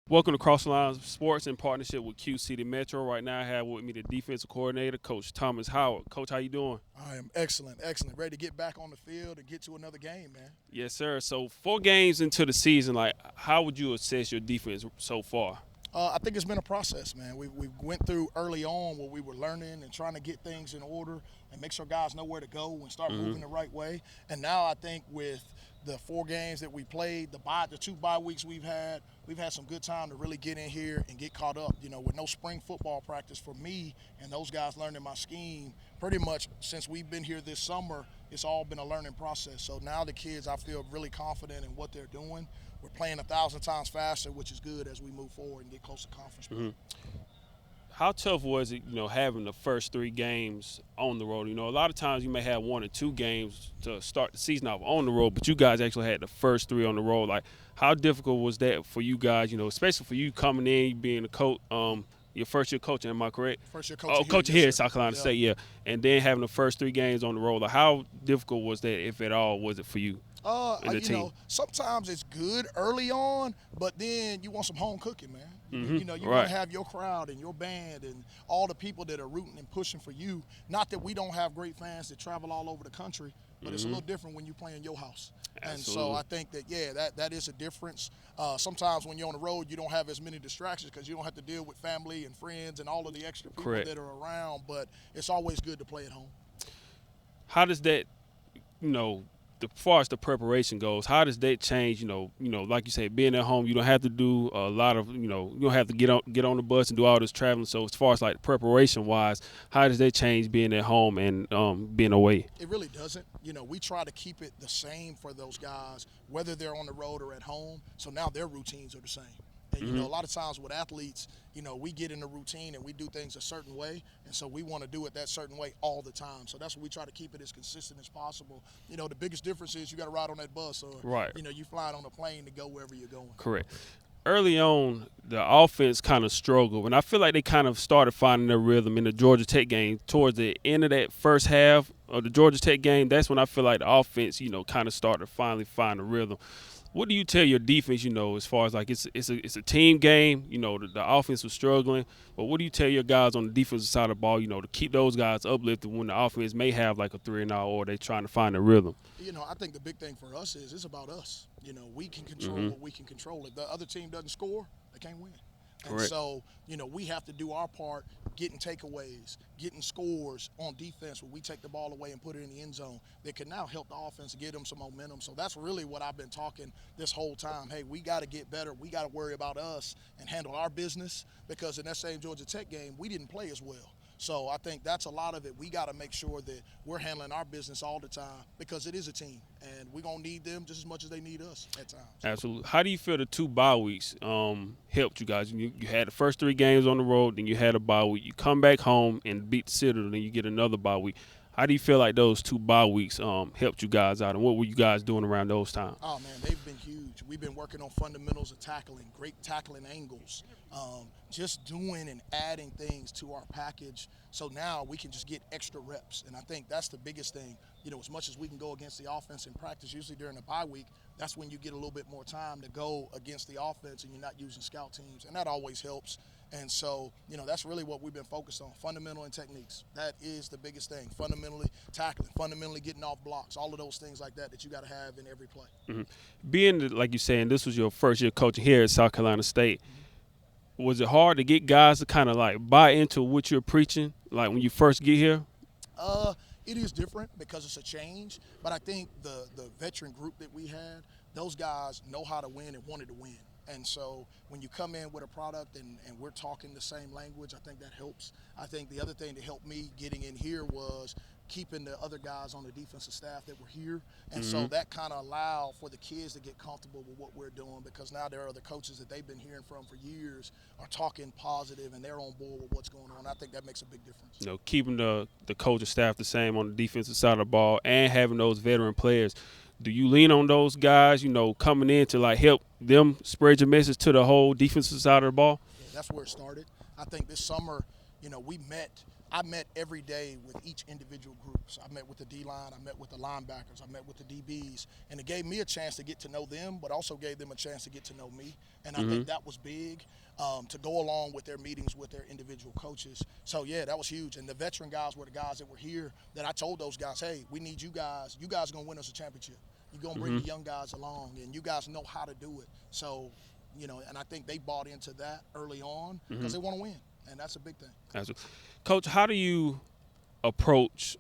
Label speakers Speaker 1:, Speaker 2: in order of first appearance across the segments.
Speaker 1: Welcome to Cross the Line Sports in partnership with Q City Metro. Right now, I have with me the defensive coordinator, Coach Thomas Howard. Coach, how you doing?
Speaker 2: I am excellent, excellent. Ready to get back on the field and get to another game, man.
Speaker 1: Yes, sir. So, 4 games into the season, like, how would you assess your defense so far?
Speaker 2: I think it's been a process, man. We went through early on where we were learning and trying to get things in order and make sure guys know where to go and start moving the right way. And now I think with the 4 games that we played, the 2 bye weeks we've had some good time to really get in here and get caught up. You know, with no spring football practice for me and those guys learning my scheme, pretty much since we've been here this summer, it's all been a learning process. So now the kids, I feel really confident in what they're doing. We're playing 1,000 times faster, which is good as we move forward and get close to conference play.
Speaker 1: How tough was it, having the first 3 games on the road? A lot of times you may have 1 or 2 games to start the season off on the road, but you guys actually had the first 3 on the road. Like, how difficult was that for you guys, especially for you coming in, being a coach, your first year coaching, am I correct?
Speaker 2: First year coach.
Speaker 1: Oh, coach here
Speaker 2: yes,
Speaker 1: at South Carolina State, yeah. And then having the first 3 games on the road. Like, how difficult was that, if at all, was it for you? And the team?
Speaker 2: Sometimes it's good early on, but then you want some home cooking, man. You
Speaker 1: Right.
Speaker 2: want to have your crowd and your band and all the people that are rooting and pushing for you. Not that we don't have great fans that travel all over the country, but it's a little different when you play in your house. And so I think that is a difference. Sometimes when you're on the road, you don't have as many distractions because you don't have to deal with family and friends and all of the extra people
Speaker 1: Correct.
Speaker 2: that are around. But it's always good to play at home.
Speaker 1: How does that, as far as the preparation goes, how does that change? Like you say, being at home, you don't have to do a lot of, you don't have to get on the bus and do all this traveling. So as far as like preparation wise, how does that change being at home and being away?
Speaker 2: It really doesn't. We try to keep it the same for those guys, whether they're on the road or at home. So now their routines are the same. And, a lot of times with athletes, we get in a routine and we do things a certain way. And so we want to do it that certain way all the time. So that's what we try to keep it as consistent as possible. The biggest difference is you got to ride on that bus or,
Speaker 1: Right.
Speaker 2: You flying on a plane to go wherever you're going.
Speaker 1: Correct. Early on, the offense kind of struggled, and I feel like they kind of started finding their rhythm in the Georgia Tech game. Towards the end of that first half of the Georgia Tech game, that's when I feel like the offense, kind of started to finally find a rhythm. What do you tell your defense, as far as like it's a team game, the offense was struggling, but what do you tell your guys on the defensive side of the ball, to keep those guys uplifted when the offense may have like a 3-and-out or they trying to find a rhythm?
Speaker 2: I think the big thing for us is it's about us. We can control what we can control. If the other team doesn't score, they can't win. And
Speaker 1: Correct.
Speaker 2: so, we have to do our part, getting takeaways, getting scores on defense where we take the ball away and put it in the end zone that can now help the offense get them some momentum. So that's really what I've been talking this whole time. Hey, we got to get better. We got to worry about us and handle our business because in that same Georgia Tech game, we didn't play as well. So I think that's a lot of it. We got to make sure that we're handling our business all the time because it is a team, and we're going to need them just as much as they need us at times.
Speaker 1: Absolutely. How do you feel the 2 bye weeks helped you guys? You had the first 3 games on the road, then you had a bye week. You come back home and beat the Citadel, then you get another bye week. How do you feel like those 2 bye weeks helped you guys out, and what were you guys doing around those times?
Speaker 2: Oh, man, they've been huge. We've been working on fundamentals of tackling, great tackling angles, just doing and adding things to our package so now we can just get extra reps. And I think that's the biggest thing. As much as we can go against the offense in practice, usually during the bye week, that's when you get a little bit more time to go against the offense and you're not using scout teams, and that always helps. And so, that's really what we've been focused on, fundamental and techniques. That is the biggest thing, fundamentally tackling, fundamentally getting off blocks, all of those things like that you got to have in every play.
Speaker 1: Being, like you're saying, this was your first year coaching here at South Carolina State, was it hard to get guys to kind of like buy into what you're preaching, like when you first get here?
Speaker 2: It is different because it's a change, but I think the veteran group that we had, those guys know how to win and wanted to win. And so when you come in with a product and we're talking the same language, I think that helps. I think the other thing that helped me getting in here was keeping the other guys on the defensive staff that were here. And so that kind of allowed for the kids to get comfortable with what we're doing because now there are other coaches that they've been hearing from for years are talking positive and they're on board with what's going on. I think that makes a big difference.
Speaker 1: Keeping the coaching staff the same on the defensive side of the ball and having those veteran players. Do you lean on those guys, coming in to like help them spread your message to the whole defensive side of the ball?
Speaker 2: Yeah, that's where it started. I think this summer, we met I met every day with each individual group. So I met with the D-line, I met with the linebackers, I met with the DBs, and it gave me a chance to get to know them, but also gave them a chance to get to know me. And I think that was big to go along with their meetings with their individual coaches. So, yeah, that was huge. And the veteran guys were the guys that were here that I told those guys, hey, we need you guys. You guys are going to win us a championship. You're going to bring the young guys along, and you guys know how to do it. So, and I think they bought into that early on because they want to win, and that's a big thing.
Speaker 1: Absolutely. Coach, how do you approach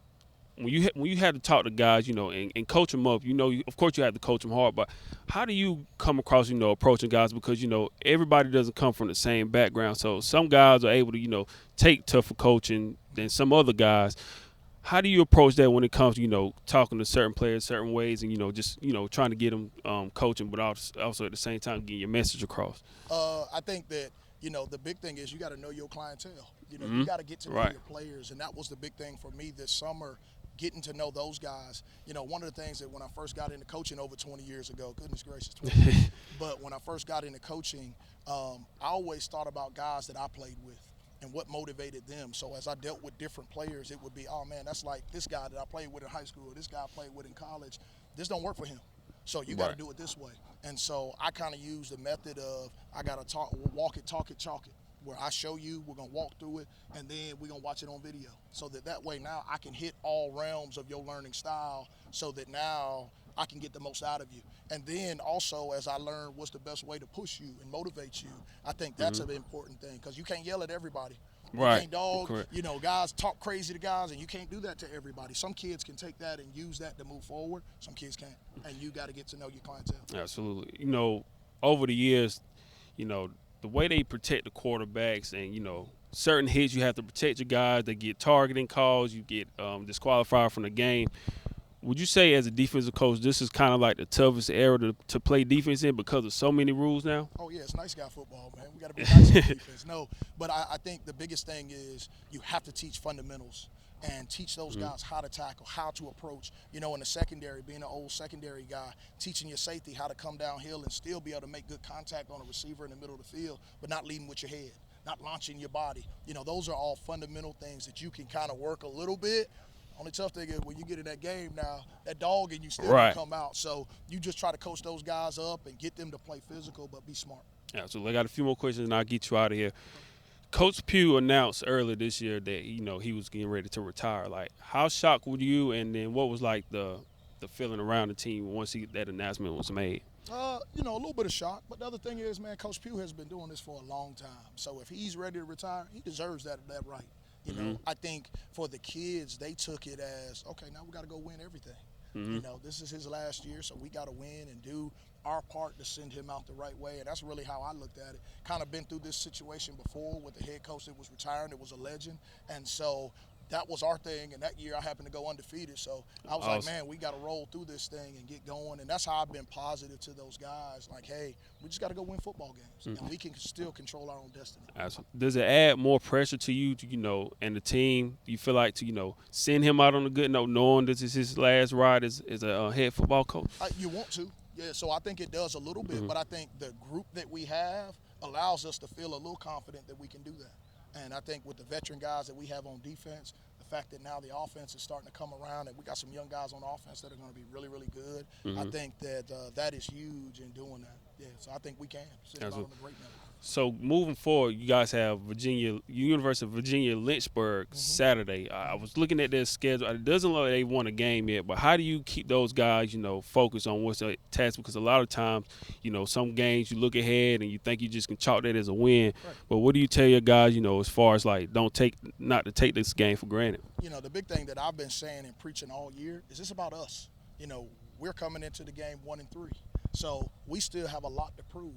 Speaker 1: when you had to talk to guys, and coach them up? Of course you have to coach them hard, but how do you come across, approaching guys? Because everybody doesn't come from the same background, so some guys are able to, take tougher coaching than some other guys. How do you approach that when it comes to talking to certain players certain ways and just trying to get them coaching, but also at the same time getting your message across?
Speaker 2: I think that the big thing is you got to know your clientele. You got to get to know your players, and that was the big thing for me this summer, getting to know those guys. One of the things that when I first got into coaching over 20 years ago, goodness gracious, 20 years, but when I first got into coaching, I always thought about guys that I played with and what motivated them. So as I dealt with different players, it would be, oh man, that's like this guy that I played with in high school, or this guy I played with in college. This don't work for him. So you got to do it this way. And so I kind of use the method of I got to walk it, talk it, chalk it, where I show you, we're going to walk through it, and then we're going to watch it on video. So that way now I can hit all realms of your learning style so that now I can get the most out of you. And then also as I learn what's the best way to push you and motivate you, I think that's an important thing because you can't yell at everybody.
Speaker 1: Right.
Speaker 2: You can't dog, guys talk crazy to guys, and you can't do that to everybody. Some kids can take that and use that to move forward. Some kids can't, and you got to get to know your clientele.
Speaker 1: Absolutely. Over the years, the way they protect the quarterbacks and, certain hits, you have to protect your guys. They get targeting calls. You get disqualified from the game. Would you say as a defensive coach, this is kind of like the toughest era to play defense in because of so many rules now?
Speaker 2: Oh, yeah, it's nice guy football, man. We got to be nice on defense. No, but I think the biggest thing is you have to teach fundamentals and teach those guys how to tackle, how to approach. In the secondary, being an old secondary guy, teaching your safety how to come downhill and still be able to make good contact on a receiver in the middle of the field, but not leading with your head, not launching your body. Those are all fundamental things that you can kind of work a little bit. Only tough thing is when you get in that game now, that dog in you still can come out. So you just try to coach those guys up and get them to play physical, but be smart.
Speaker 1: Yeah, so I got a few more questions and I'll get you out of here. Coach Pough announced earlier this year that he was getting ready to retire. Like, how shocked were you, and then what was like the feeling around the team once that announcement was made?
Speaker 2: A little bit of shock, but the other thing is, man, Coach Pough has been doing this for a long time. So if he's ready to retire, he deserves that right. I think for the kids, they took it as, okay, now we got to go win everything. This is his last year, so we got to win and do our part to send him out the right way. And that's really how I looked at it. Kind of been through this situation before with the head coach that was retiring. It was a legend. And so that was our thing, and that year I happened to go undefeated. So I was like, man, we got to roll through this thing and get going. And that's how I've been positive to those guys. Like, hey, we just got to go win football games, and we can still control our own destiny.
Speaker 1: Does it add more pressure to you, and the team? Do you feel like to, send him out on a good note, knowing this is his last ride as a head football coach?
Speaker 2: You want to, yeah. So I think it does a little bit, but I think the group that we have allows us to feel a little confident that we can do that. And I think with the veteran guys that we have on defense, the fact that now the offense is starting to come around and we got some young guys on offense that are going to be really, really good, I think that that is huge in doing that. Yeah, so I think we can sit on the great level.
Speaker 1: So moving forward, you guys have University of Virginia Lynchburg Saturday. I was looking at their schedule. It doesn't look like they won a game yet, but how do you keep those guys, focused on what's the task? Because a lot of times, some games you look ahead and you think you just can chalk that as a win. Right. But what do you tell your guys, as far as like not to take this game for granted?
Speaker 2: The big thing that I've been saying and preaching all year is this about us. We're coming into the game 1-3, so we still have a lot to prove.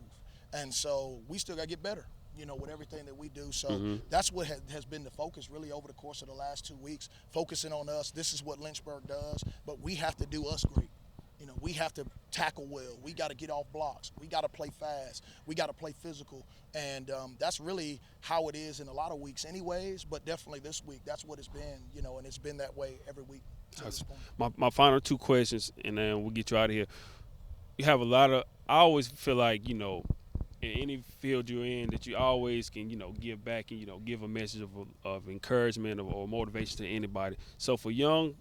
Speaker 2: And so we still got to get better, with everything that we do. So that's what has been the focus really over the course of the last 2 weeks, focusing on us. This is what Lynchburg does, but we have to do us great. We have to tackle well. We got to get off blocks. We got to play fast. We got to play physical. And that's really how it is in a lot of weeks anyways, but definitely this week, that's what it's been, and it's been that way every week to this point.
Speaker 1: My final two questions, and then we'll get you out of here. You have a lot of – I always feel like, in any field you're in that you always can, give back and, give a message of encouragement or motivation to anybody. So for young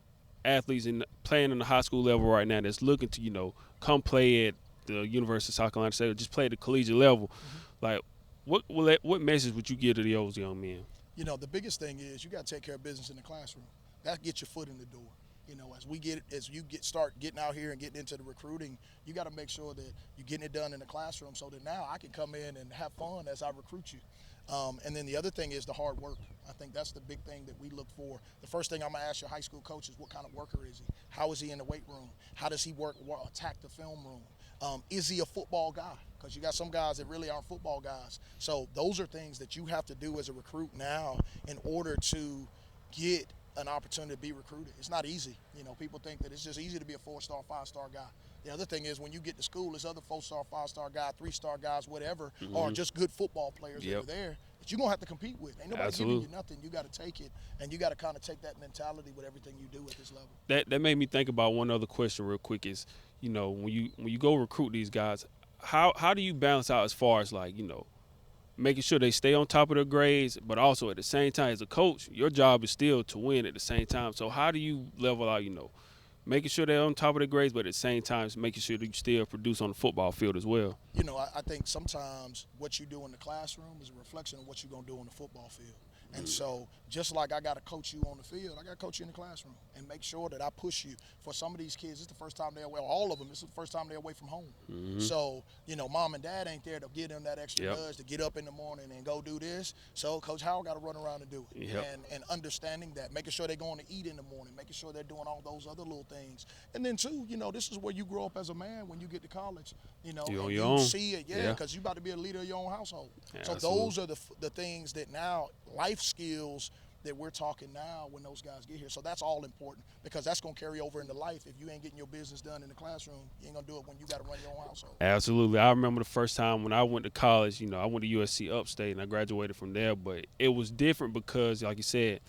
Speaker 1: athletes playing in the high school level right now that's looking to, come play at the University of South Carolina State or just play at the collegiate level, like what message would you give to those young men?
Speaker 2: The biggest thing is you got to take care of business in the classroom. That gets your foot in the door. As you start getting out here and getting into the recruiting, you got to make sure that you're getting it done in the classroom so that now I can come in and have fun as I recruit you. And then the other thing is the hard work. I think that's the big thing that we look for. The first thing I'm going to ask your high school coach is what kind of worker is he? How is he in the weight room? How does he attack the film room? Is he a football guy? Because you got some guys that really aren't football guys. So those are things that you have to do as a recruit now in order to get an opportunity to be recruited. It's not easy. People think that it's just easy to be a 4-star, 5-star guy. The other thing is when you get to school, there's other 4-star, 5-star guys, 3-star guys, whatever, or just good football players that are there that you're going to have to compete with. Ain't nobody giving you nothing. You got to take it, and you got to kind of take that mentality with everything you do at this level.
Speaker 1: That made me think about one other question real quick is, when you go recruit these guys, how do you balance out as far as making sure they stay on top of their grades, but also at the same time as a coach, your job is still to win at the same time. So how do you level out, making sure they're on top of their grades, but at the same time making sure that you still produce on the football field as well?
Speaker 2: I think sometimes what you do in the classroom is a reflection of what you're going to do on the football field. And so just like I got to coach you on the field, I got to coach you in the classroom and make sure that I push you. For some of these kids, it's the first time they're away. All of them, it's the first time they're away from home. So, mom and dad ain't there to give them that extra nudge to get up in the morning and go do this. So Coach Howard got to run around and do it. And understanding that, making sure they're going to eat in the morning, making sure they're doing all those other little things. And then, too, this is where you grow up as a man when you get to college.
Speaker 1: You're on your
Speaker 2: you
Speaker 1: own.
Speaker 2: See it, because you're about to be a leader of your own household. So those are the things that now, life skills that we're talking now when those guys get here. So that's all important because that's going to carry over into life. If you ain't getting your business done in the classroom, you ain't going to do it when you got to run your own household.
Speaker 1: Absolutely. I remember the first time when I went to college, I went to USC Upstate and I graduated from there, but it was different because, like you said,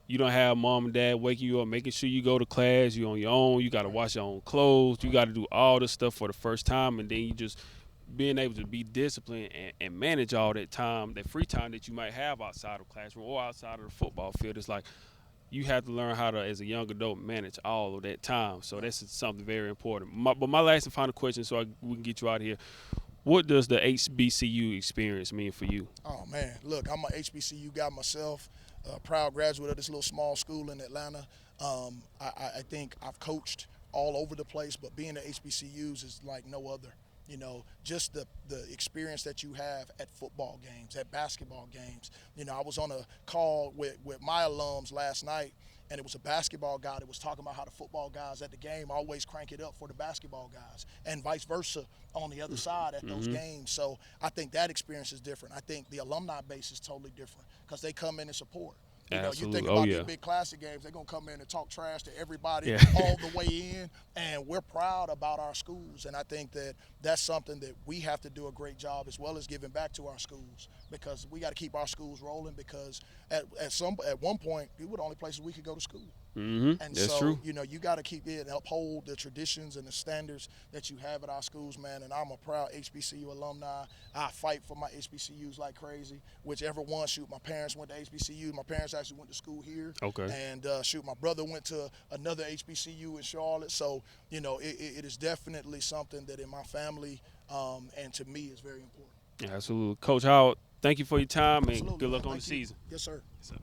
Speaker 1: you don't have mom and dad waking you up, making sure you go to class, you're on your own, you got to wash your own clothes, you got to do all this stuff for the first time, and then you just being able to be disciplined and manage all that time, that free time that you might have outside of classroom or outside of the football field. It's like you have to learn how to, as a young adult, manage all of that time. So that's something very important. But my last and final question, so we can get you out of here. What does the HBCU experience mean for you?
Speaker 2: Oh, man. Look, I'm an HBCU guy myself, a proud graduate of this little small school in Atlanta. I think I've coached all over the place, but being at HBCUs is like no other. Just the experience that you have at football games, at basketball games. I was on a call with my alums last night, and it was a basketball guy that was talking about how the football guys at the game always crank it up for the basketball guys, and vice versa on the other side at those games. So I think that experience is different. I think the alumni base is totally different because they come in and support. You think about these big classic games, they're going to come in and talk trash to everybody all the way in, and we're proud about our schools. And I think that that's something that we have to do a great job as well as giving back to our schools because we got to keep our schools rolling because at one point, we were the only places we could go to school. And
Speaker 1: that's
Speaker 2: so,
Speaker 1: true.
Speaker 2: You got to keep it and uphold the traditions and the standards that you have at our schools, man. And I'm a proud HBCU alumni. I fight for my HBCUs like crazy. Whichever one, shoot, my parents went to HBCUs. My parents actually went to school here.
Speaker 1: Okay.
Speaker 2: And shoot, my brother went to another HBCU in Charlotte. So, it is definitely something that in my family and to me is very important.
Speaker 1: Absolutely. Coach Howard, thank you for your time and
Speaker 2: Absolutely,
Speaker 1: good luck
Speaker 2: man.
Speaker 1: on the
Speaker 2: Thank you.
Speaker 1: season.
Speaker 2: Yes, sir.
Speaker 1: Yes, sir.